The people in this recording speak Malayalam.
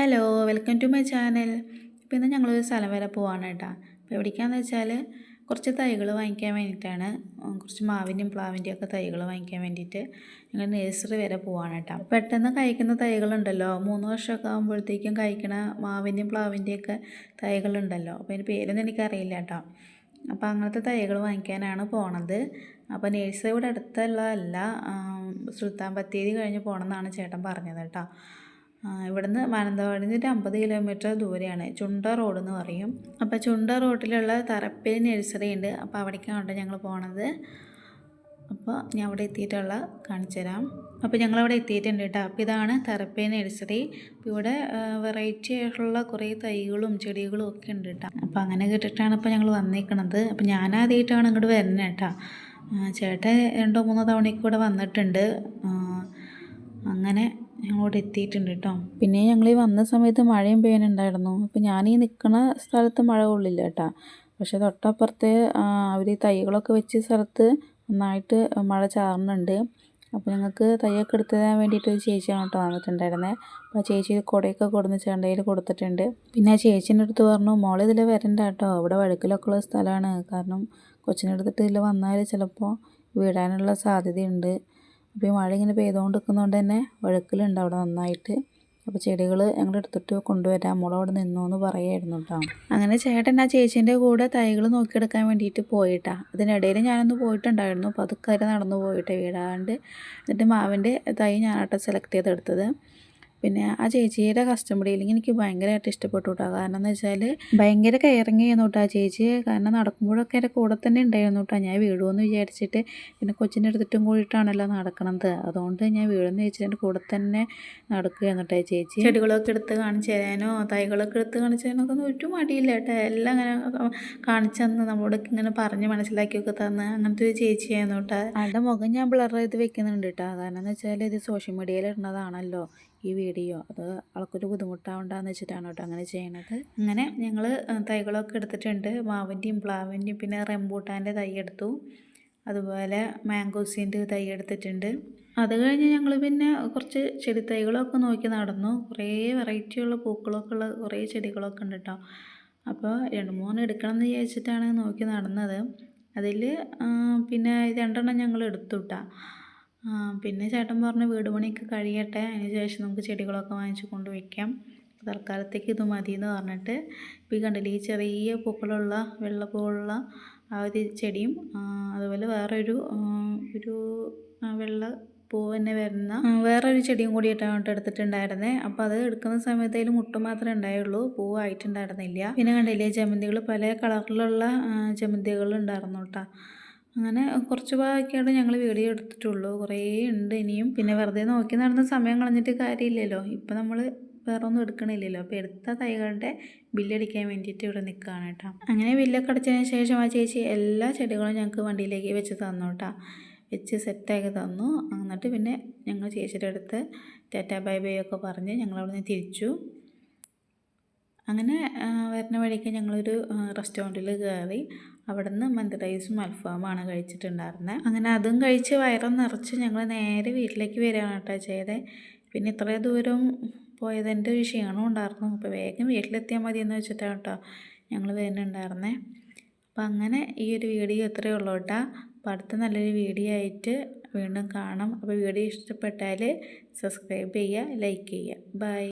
Hello, welcome to my channel. ഇപ്പോൾ ഇന്ന് ഞങ്ങളൊരു സ്ഥലം വരെ പോവാണ് കേട്ടോ. അപ്പോൾ എവിടേക്കാണെന്ന് വെച്ചാൽ കുറച്ച് തൈകൾ വാങ്ങിക്കാൻ വേണ്ടിയിട്ടാണ്. കുറച്ച് മാവിൻ്റെയും പ്ലാവിൻ്റെയും ഒക്കെ തൈകൾ വാങ്ങിക്കാൻ വേണ്ടിയിട്ട് ഞങ്ങൾ നഴ്സറി വരെ പോവാണ് കേട്ടോ. പെട്ടെന്ന് കഴിക്കുന്ന തൈകളുണ്ടല്ലോ, 3 വർഷമൊക്കെ ആകുമ്പോഴത്തേക്കും കഴിക്കണ മാവിൻ്റെയും പ്ലാവിൻ്റെയും ഒക്കെ തൈകളുണ്ടല്ലോ. അപ്പോൾ അതിൻ്റെ പേരൊന്നും എനിക്കറിയില്ല കേട്ടോ. അപ്പോൾ അങ്ങനത്തെ തൈകൾ വാങ്ങിക്കാനാണ് പോണത്. അപ്പോൾ നഴ്സറി ഇവിടെ അടുത്തുള്ളതല്ല, സുൽത്താൻ ബത്തേരി കഴിഞ്ഞ് പോകണമെന്നാണ് ചേട്ടൻ പറഞ്ഞത് കേട്ടോ. ഇവിടുന്ന് മാനന്തവാടിയിൽ നിന്ന് ഒരു 50 കിലോമീറ്റർ ദൂരെയാണ്. ചുണ്ട റോഡ് എന്ന് പറയും. അപ്പോൾ ചുണ്ട റോഡിലുള്ള തറപ്പേരി നഴ്സറി ഉണ്ട്. അപ്പോൾ അവിടേക്കാണ് ഞങ്ങൾ പോണത്. അപ്പോൾ ഞാൻ അവിടെ എത്തിയിട്ടുള്ള കാണിച്ചു തരാം. അപ്പോൾ ഞങ്ങളവിടെ എത്തിയിട്ടുണ്ട് കേട്ടോ. അപ്പോൾ ഇതാണ് തറപ്പേരി നഴ്സറി. അപ്പോൾ ഇവിടെ വെറൈറ്റി ആയിട്ടുള്ള കുറേ തൈകളും ചെടികളും ഒക്കെ ഉണ്ട് കേട്ടോ. അപ്പോൾ അങ്ങനെ കേട്ടിട്ടാണ് ഇപ്പോൾ ഞങ്ങൾ വന്നിരിക്കണത്. അപ്പോൾ ഞാനാദ്യമായിട്ടാണ് ഇങ്ങോട്ട് വരുന്നത് കേട്ടോ. ചേട്ടൻ 2-3 തവണയ്ക്ക് ഇവിടെ വന്നിട്ടുണ്ട്. അങ്ങനെ ഞങ്ങളോട് എത്തിയിട്ടുണ്ട് കേട്ടോ. പിന്നെ ഞങ്ങൾ ഈ വന്ന സമയത്ത് മഴയും പെയ്യുന്നുണ്ടായിരുന്നു. അപ്പോൾ ഞാനീ നിൽക്കുന്ന സ്ഥലത്ത് മഴ കൊള്ളില്ല കേട്ടോ. പക്ഷേ തൊട്ടപ്പുറത്ത് അവർ ഈ തൈകളൊക്കെ വെച്ച സ്ഥലത്ത് നന്നായിട്ട് മഴ ചാറുന്നുണ്ട്. അപ്പോൾ ഞങ്ങൾക്ക് തൈയൊക്കെ എടുത്ത് തരാൻ വേണ്ടിയിട്ട് ഒരു ചേച്ചിയാണ് കേട്ടോ വന്നിട്ടുണ്ടായിരുന്നത്. അപ്പോൾ ആ ചേച്ചി കുടയൊക്കെ കൊടുന്ന് ചേട്ടയിൽ കൊടുത്തിട്ടുണ്ട്. പിന്നെ ആ ചേച്ചീൻ്റെ അടുത്ത് പറഞ്ഞു, മോളെ ഇതിൽ വരണ്ട കേട്ടോ, ഇവിടെ വഴുക്കലൊക്കെ ഉള്ള സ്ഥലമാണ്. കാരണം കൊച്ചിനെ എടുത്തിട്ട് ഇതിൽ വന്നാൽ ചിലപ്പോൾ വീഴാനുള്ള സാധ്യതയുണ്ട്. അപ്പോൾ ഈ മഴ ഇങ്ങനെ പെയ്തുകൊണ്ട് നിൽക്കുന്നതുകൊണ്ട് തന്നെ വഴുക്കലുണ്ട് അവിടെ നന്നായിട്ട്. അപ്പോൾ ചെടികൾ ഞങ്ങൾ എടുത്തിട്ട് കൊണ്ടുവരാം, മോളവിടെ നിന്നോ എന്ന് പറയുമായിരുന്നു കേട്ടോ. അങ്ങനെ ചേട്ടൻ ആ ചേച്ചീൻ്റെ കൂടെ തൈകൾ നോക്കിയെടുക്കാൻ വേണ്ടിയിട്ട് പോയിട്ടാ. അതിനിടയിൽ ഞാനൊന്ന് പോയിട്ടുണ്ടായിരുന്നു. അപ്പോൾ അതൊക്കെ നടന്നു പോയിട്ട് വീഴാണ്ട്. എന്നിട്ട് മാവിൻ്റെ തൈ ഞാനാട്ടോ സെലക്ട് ചെയ്തെടുത്തത്. പിന്നെ ആ ചേച്ചിയുടെ കസ്റ്റമർ ഡീലിങ് എനിക്ക് ഭയങ്കരമായിട്ട് ഇഷ്ടപ്പെട്ടു കേട്ടോ. കാരണം എന്ന് വെച്ചാൽ ഭയങ്കര കെയറിങ് ചെയ്യുന്നു കേട്ടോ ആ ചേച്ചി. കാരണം നടക്കുമ്പോഴൊക്കെ എൻ്റെ കൂടെ തന്നെ ഉണ്ടായിരുന്നു കേട്ടോ. ഞാൻ വീഴുമെന്ന് വിചാരിച്ചിട്ട്, പിന്നെ കൊച്ചിൻ്റെ അടുത്തിട്ടും കൂടിയിട്ടാണല്ലോ നടക്കണത്. അതുകൊണ്ട് ഞാൻ വീഴുമെന്ന് വെച്ചിട്ട് എൻ്റെ കൂടെ തന്നെ നടക്കുകയായിരുന്നു കേട്ടോ ആ ചേച്ചി. ചെടികളൊക്കെ എടുത്ത് കാണിച്ചു തരാനോ തൈകളൊക്കെ എടുത്ത് കാണിച്ചു തരാനോ ഒക്കെ ഒരു മടിയില്ല കേട്ടോ. എല്ലാം അങ്ങനെ കാണിച്ചു തന്ന് നമ്മളോട് ഇങ്ങനെ പറഞ്ഞ് മനസ്സിലാക്കിയൊക്കെ തന്ന് അങ്ങനത്തെ ഒരു ചേച്ചിയായിരുന്നു കേട്ടോ. ആളുടെ മുഖം ഞാൻ ബ്ലർ ചെയ്ത് വെക്കുന്നുണ്ട് കേട്ടോ. കാരണം എന്ന് വെച്ചാൽ ഇത് സോഷ്യൽ മീഡിയയിൽ ഇടുന്നതാണല്ലോ ഈ വീഡിയോ. അത് ആൾക്കൊരു ബുദ്ധിമുട്ടാവണ്ടെന്ന് വെച്ചിട്ടാണ് കേട്ടോ അങ്ങനെ ചെയ്യണത്. അങ്ങനെ ഞങ്ങൾ തൈകളൊക്കെ എടുത്തിട്ടുണ്ട്. മാവിൻ്റെയും പ്ലാവിൻ്റെയും പിന്നെ റംബൂട്ടാൻ്റെ തൈ എടുത്തു. അതുപോലെ മാംഗോസിൻ്റെ തൈ എടുത്തിട്ടുണ്ട്. അത് കഴിഞ്ഞ് ഞങ്ങൾ പിന്നെ കുറച്ച് ചെടി തൈകളൊക്കെ നോക്കി നടന്നു. കുറേ വെറൈറ്റിയുള്ള പൂക്കളൊക്കെ ഉള്ള കുറേ ചെടികളൊക്കെ ഉണ്ട് കേട്ടോ. അപ്പോൾ 2-3 എടുക്കണം എന്ന് വിചാരിച്ചിട്ടാണ് നോക്കി നടന്നത്. അതിൽ പിന്നെ 2 ഞങ്ങൾ എടുത്തു കേട്ടോ. പിന്നെ ചേട്ടൻ പറഞ്ഞു വീട് പണിയൊക്കെ കഴിയട്ടെ, അതിന് ശേഷം നമുക്ക് ചെടികളൊക്കെ വാങ്ങിച്ച് കൊണ്ട് വയ്ക്കാം, തൽക്കാലത്തേക്ക് ഇത് മതി എന്ന് പറഞ്ഞിട്ട്. ഇപ്പോൾ ഈ കണ്ടില്ലേ, ഈ ചെറിയ പൂക്കളുള്ള വെള്ളപ്പൂവുള്ള ആ ഒരു ചെടിയും അതുപോലെ വേറൊരു വെള്ള പൂ തന്നെ വരുന്ന വേറൊരു ചെടിയും കൂടിയിട്ടാണ് എടുത്തിട്ടുണ്ടായിരുന്നത്. അപ്പോൾ അത് എടുക്കുന്ന സമയത്ത് അതിൽ മുട്ട മാത്രമേ ഉണ്ടായുള്ളൂ, പൂവായിട്ടുണ്ടായിരുന്നില്ല. പിന്നെ കണ്ടില്ലേ ജമന്തികൾ, പല കളറിലുള്ള ജമന്തികൾ ഉണ്ടായിരുന്നു കേട്ടോ. അങ്ങനെ കുറച്ച് ഭാഗമൊക്കെയാണ് ഞങ്ങൾ വീഡിയോ എടുത്തിട്ടുള്ളൂ. കുറേ ഉണ്ട് ഇനിയും. പിന്നെ വെറുതെ നോക്കി നടന്ന സമയം കളഞ്ഞിട്ട് കാര്യമില്ലല്ലോ. ഇപ്പം നമ്മൾ വേറെ ഒന്നും എടുക്കണില്ലല്ലോ. അപ്പോൾ എടുത്ത തൈകളുടെ ബില്ലടിക്കാൻ വേണ്ടിയിട്ട് ഇവിടെ നിൽക്കുകയാണ് കേട്ടോ. അങ്ങനെ ബില്ലൊക്കെ അടിച്ചതിന് ശേഷം ആ ചേച്ചി എല്ലാ ചെടികളും ഞങ്ങൾക്ക് വണ്ടിയിലേക്ക് വെച്ച് തന്നു കേട്ടോ. വെച്ച് സെറ്റാക്കി തന്നു. എന്നിട്ട് പിന്നെ ഞങ്ങൾ ചേച്ചിയുടെ അടുത്ത് ടാറ്റാ ബൈ ബൈ ഒക്കെ പറഞ്ഞ് ഞങ്ങളവിടെ നിന്ന് തിരിച്ചു. അങ്ങനെ വരുന്ന വഴിക്ക് ഞങ്ങളൊരു റെസ്റ്റോറൻറ്റിൽ കയറി. അവിടെ നിന്ന് മന്തി റൈസും അൽഫാമാണ് കഴിച്ചിട്ടുണ്ടായിരുന്നത്. അങ്ങനെ അതും കഴിച്ച് വയറും നിറച്ച് ഞങ്ങൾ നേരെ വീട്ടിലേക്ക് വരികയാണ് കേട്ടോ ചെയ്തത്. പിന്നെ ഇത്രയും ദൂരം പോയതിൻ്റെ ഒരു ക്ഷീണം ഉണ്ടായിരുന്നു. അപ്പോൾ വേഗം വീട്ടിലെത്തിയാൽ മതി എന്ന് വെച്ചിട്ടാണ് കേട്ടോ ഞങ്ങൾ വരുന്നുണ്ടായിരുന്നത്. അപ്പോൾ അങ്ങനെ ഈ ഒരു വീഡിയോ ഇത്രയേ ഉള്ളൂ കേട്ടോ. അപ്പോൾ അടുത്ത നല്ലൊരു വീഡിയോ ആയിട്ട് വീണ്ടും കാണാം. അപ്പോൾ വീഡിയോ ഇഷ്ടപ്പെട്ടാൽ സബ്സ്ക്രൈബ് ചെയ്യുക, ലൈക്ക് ചെയ്യുക. ബൈ.